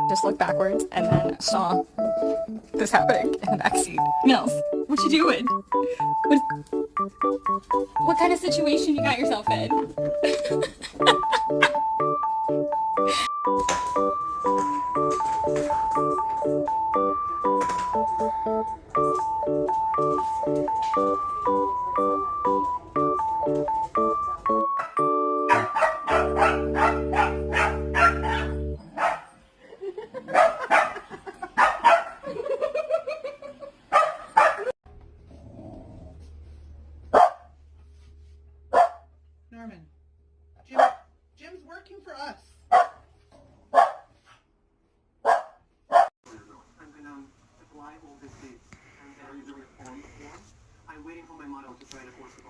Just looked backwards and then saw this happening in the backseat. Mills, what you doing? What kind of situation you got yourself in? Norman, Jim's working for us. I'm gonna apply all these dates and there is a reform form. I'm waiting for my model to sign a course of